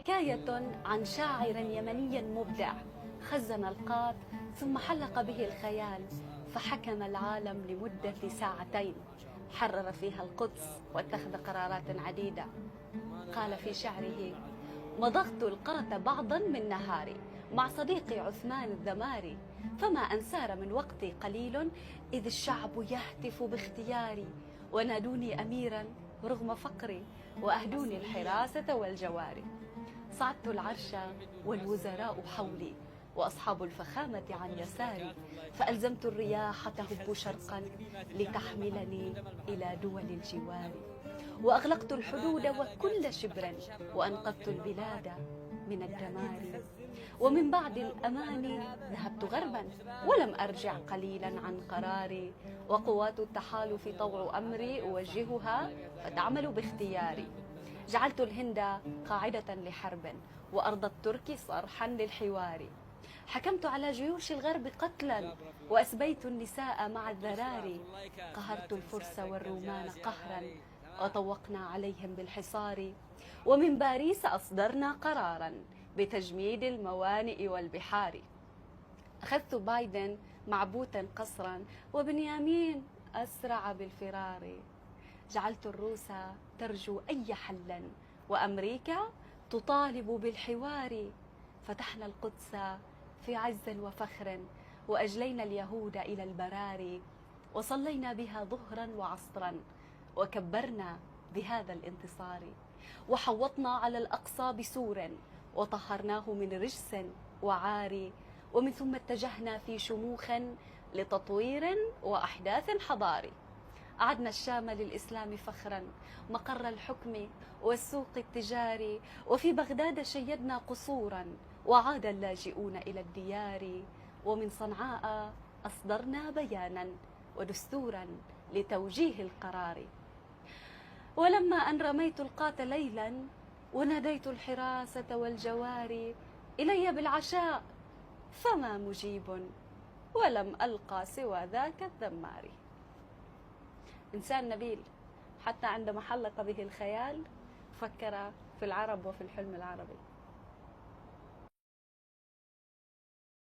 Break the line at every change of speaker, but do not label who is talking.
حكاية عن شاعر يمني مبدع خزن القاف ثم حلق به الخيال فحكم العالم لمدة ساعتين، حرر فيها القدس واتخذ قرارات عديدة. قال في شعره: مضغت القرة بعضا من نهاري مع صديقي عثمان الذماري، فما أن سار من وقتي قليل إذ الشعب يهتف باختياري، ونادوني أميرا رغم فقري وأهدوني الحراسة والجواري. صعدت العرش والوزراء حولي وأصحاب الفخامة عن يساري، فألزمت الرياح تهب شرقا لتحملني إلى دول الجوار، وأغلقت الحدود وكل شبر وأنقذت البلاد من الدمار. ومن بعد الأمان ذهبت غربا ولم أرجع قليلا عن قراري، وقوات التحالف طوع أمري أوجهها فتعمل باختياري. جعلت الهند قاعدة لحرب وأرض الترك صرحا للحوار، حكمت على جيوش الغرب قتلا وأسبيت النساء مع الذراري، قهرت الفرس والرومان قهرا وطوقنا عليهم بالحصار. ومن باريس أصدرنا قرارا بتجميد الموانئ والبحار. أخذت بايدن معبوتا قصرا وبنيامين أسرع بالفرار. جعلت الروس ترجو أي حل وأمريكا تطالب بالحوار. فتحنا القدس في عز وفخر وأجلينا اليهود إلى البراري، وصلينا بها ظهرا وعصرا وكبرنا بهذا الانتصار. وحوطنا على الأقصى بسور وطهرناه من رجس وعار، ومن ثم اتجهنا في شموخ لتطوير وأحداث حضاري. أعدنا الشام للإسلام فخرا مقر الحكم والسوق التجاري، وفي بغداد شيدنا قصورا وعاد اللاجئون إلى الديار. ومن صنعاء أصدرنا بيانا ودستورا لتوجيه القرار. ولما أن رميت القات ليلا وناديت الحراسة والجواري إلي بالعشاء فما مجيب ولم ألقى سوى ذاك الذمار. إنسان نبيل حتى عندما حلق به الخيال فكر في العرب وفي الحلم العربي.